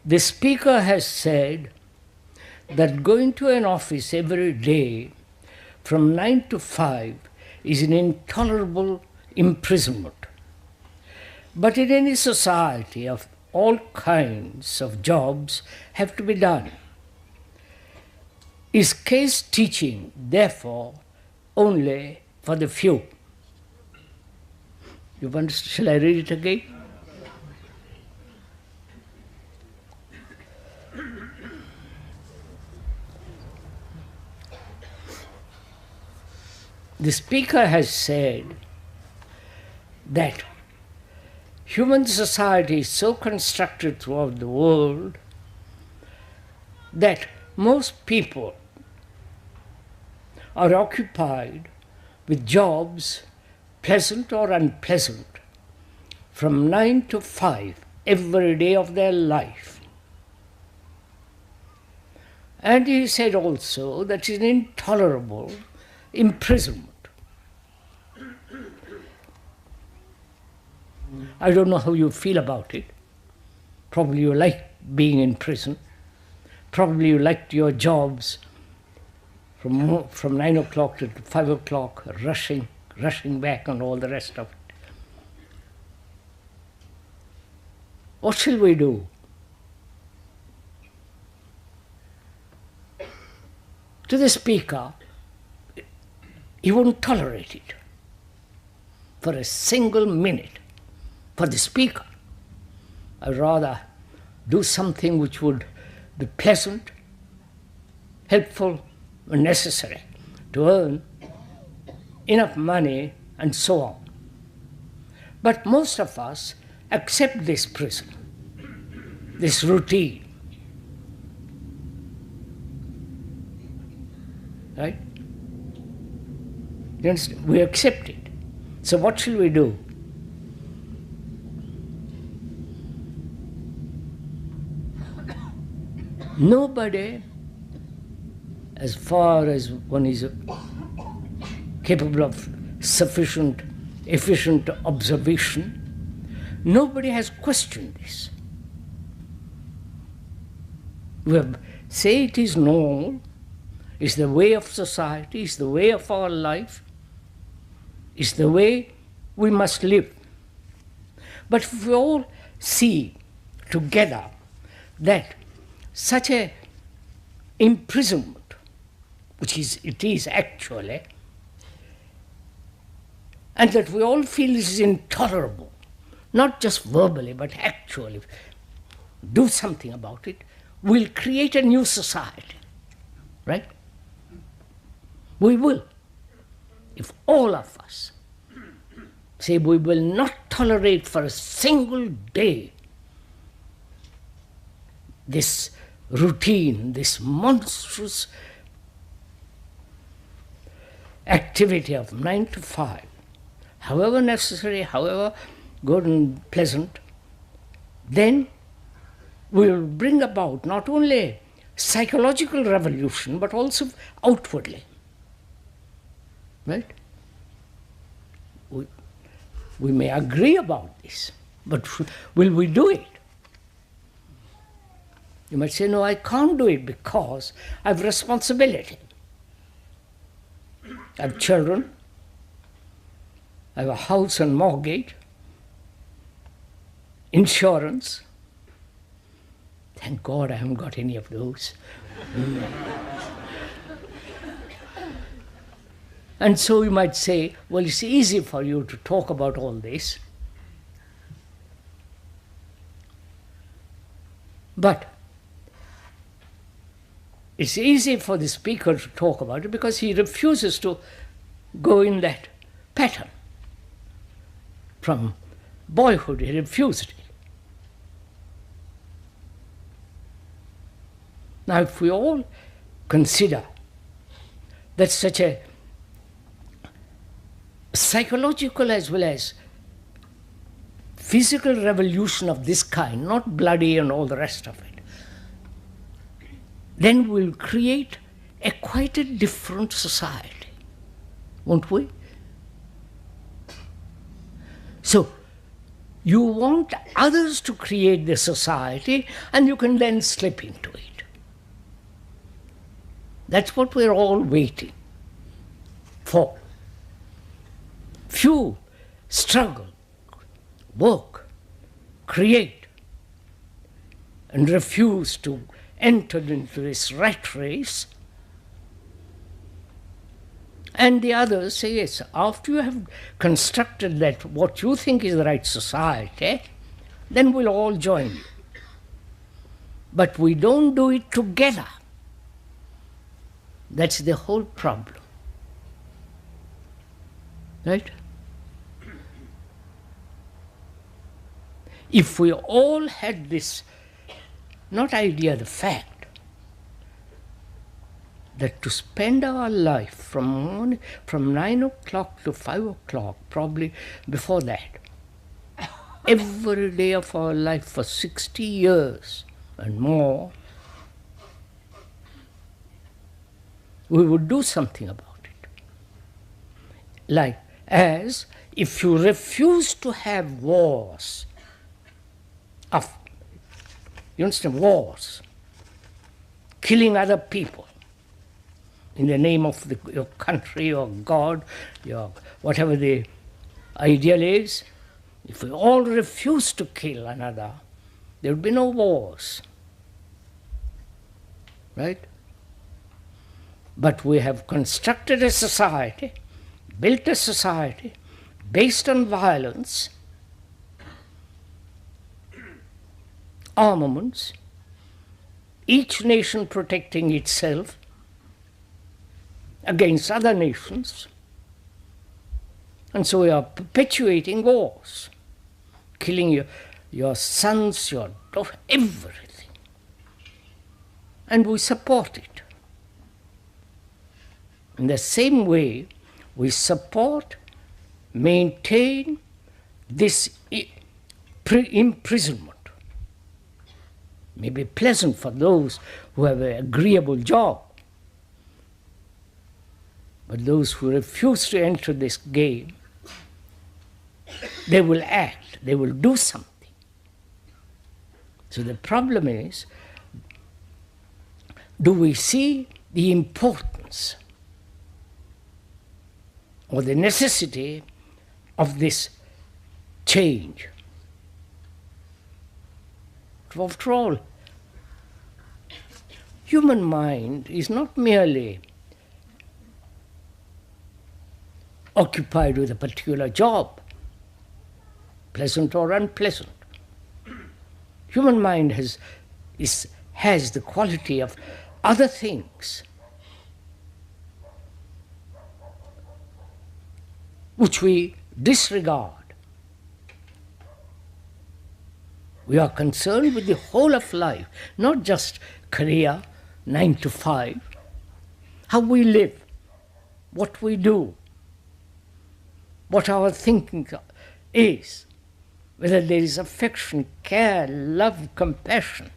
The speaker has said that going to an office every day from 9 to 5 is an intolerable imprisonment. But in any society, of all kinds of jobs have to be done. Is case teaching, therefore, only for the few? You understand? Shall I read it again? The speaker has said that human society is so constructed throughout the world that most people are occupied with jobs, pleasant or unpleasant, from 9 to 5 every day of their life. And he said also that it's an intolerable imprisonment. I don't know how you feel about it. Probably you like being in prison. Probably you liked your jobs from 9 o'clock to 5 o'clock, rushing back and all the rest of it. What shall we do? To the speaker, he won't tolerate it for a single minute. For the speaker, I'd rather do something which would be pleasant, helpful, and necessary to earn enough money and so on. But most of us accept this prison, this routine. Right? You understand? We accept it. So what shall we do? Nobody, as far as one is capable of sufficient, efficient observation, nobody has questioned this. We say it is normal, it's the way of society, it's the way of our life, it's the way we must live. But if we all see together that such a imprisonment, which it is actually, and that we all feel it is intolerable, not just verbally but actually do something about it, we'll create a new society, right? We will. If all of us say we will not tolerate for a single day this routine, this monstrous activity of 9 to 5, however necessary, however good and pleasant, then we will bring about not only psychological revolution but also outwardly. Right? We may agree about this, but will we do it? You might say, no, I can't do it because I have responsibility. I have children, I have a house and mortgage, insurance. Thank God I haven't got any of those. And so you might say, well, it's easy for you to talk about all this. But it's easy for the speaker to talk about it because he refuses to go in that pattern. From boyhood, he refused it. Now, if we all consider that such a psychological as well as physical revolution of this kind, not bloody and all the rest of it, then we'll create a quite a different society, won't we? So, You want others to create the society, and you can then slip into it. That's what we're all waiting for. Few struggle, work, create, and refuse to enter into this rat race. And the others say, yes, after you have constructed that what you think is the right society, then we'll all join you. But we don't do it together. That's the whole problem. Right? If we all had this, not idea, the fact, that to spend our life from 9 o'clock to 5 o'clock, probably before that, every day of our life for 60 years and more, we would do something about it. Like, as if you refuse to have wars, you understand, wars, killing other people, in the name of your country or God, your whatever the ideal is, if we all refuse to kill another, there would be no wars. Right? But we have constructed a society, built a society based on violence, armaments, each nation protecting itself against other nations. And so we are perpetuating wars, killing your sons, your daughters, everything. And we support it. In the same way, we support, maintain this imprisonment. May be pleasant for those who have an agreeable job. But those who refuse to enter this game, they will act, they will do something. So the problem is, do we see the importance or the necessity of this change? After all, human mind is not merely occupied with a particular job, pleasant or unpleasant. Human mind has the quality of other things which we disregard. We are concerned with the whole of life, not just career, 9 to 5, how we live, what we do, what our thinking is, whether there is affection, care, love, compassion,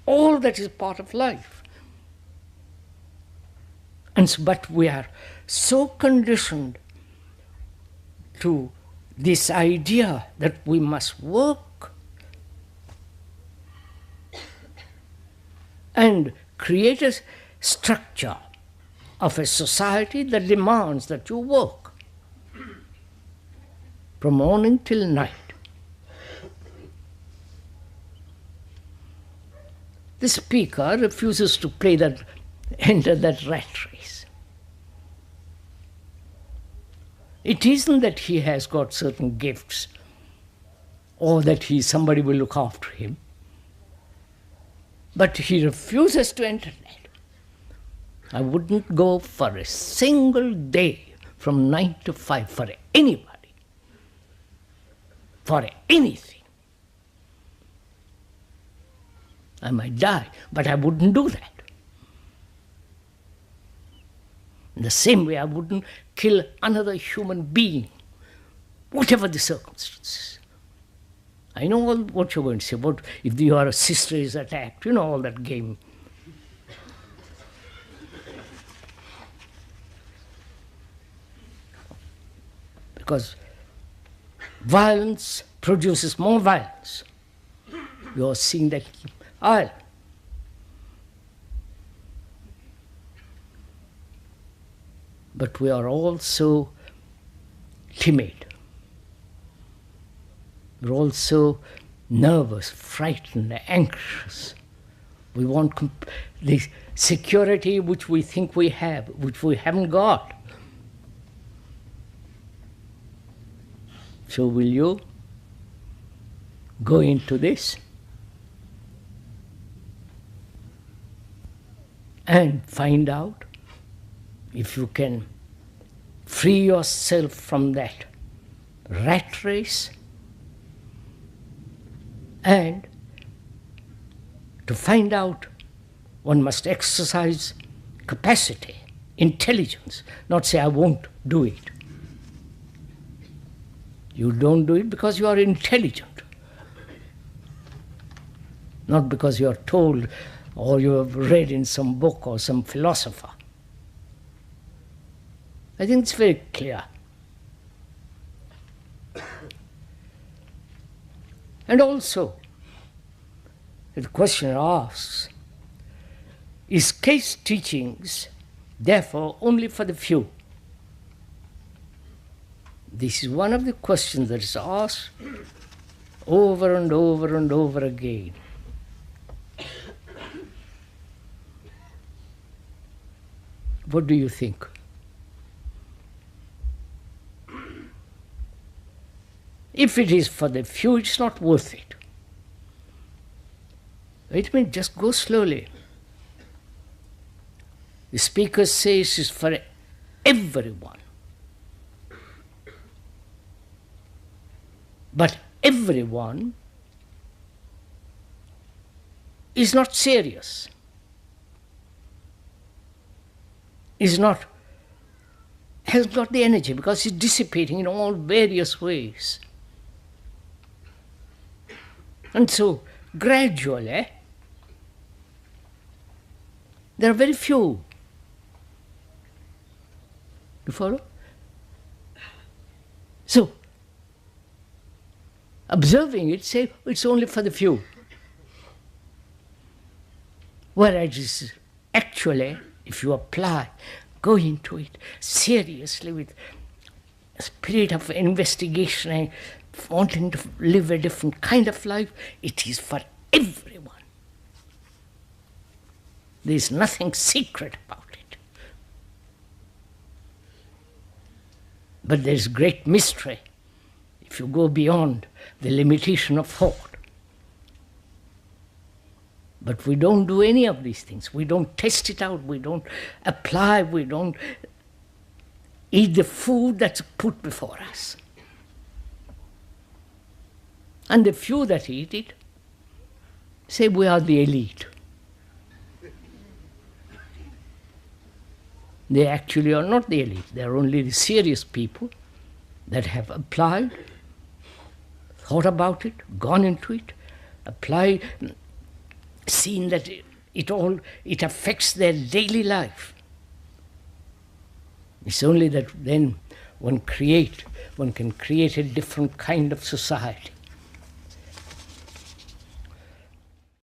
all that is part of life. But we are so conditioned to this idea that we must work and create a structure of a society that demands that you work from morning till night. The speaker refuses to enter that rat race. It isn't that he has got certain gifts or that somebody will look after him, but he refuses to enter that. I wouldn't go for a single day from 9 to 5 for anybody, for anything. I might die, but I wouldn't do that. In the same way, I wouldn't kill another human being, whatever the circumstances. I know what you're going to say, about if your sister is attacked, you know, all that game. Because Violence produces more violence. You are seeing that Ireland. But we are also timid. We're also nervous, frightened, anxious. We want the security which we think we have, which we haven't got. So will you go into this and find out if you can free yourself from that rat race, and to find out one must exercise capacity, intelligence, not say I won't do it. You don't do it because you are intelligent, not because you are told or you have read in some book or some philosopher. I think it's very clear. And also, the question asks, is case teachings therefore only for the few? This is one of the questions that is asked over and over and over again. What do you think? If it is for the few, it's not worth it. It means just go slowly. The speaker says it's for everyone. But everyone is not serious, has not the energy because it's dissipating in all various ways. And so, gradually, there are very few. You follow? So, observing it, say it's only for the few. Whereas actually, if you apply, go into it seriously with a spirit of investigation and wanting to live a different kind of life, it is for everyone. There is nothing secret about it. But there is great mystery if you go beyond the limitation of thought. But we don't do any of these things. We don't test it out. We don't apply. We don't eat the food that's put before us. And the few that eat it say we are the elite. They actually are not the elite. They are only the serious people that have applied, thought about it, gone into it, applied, seen that it affects their daily life. It's only that then one can create a different kind of society.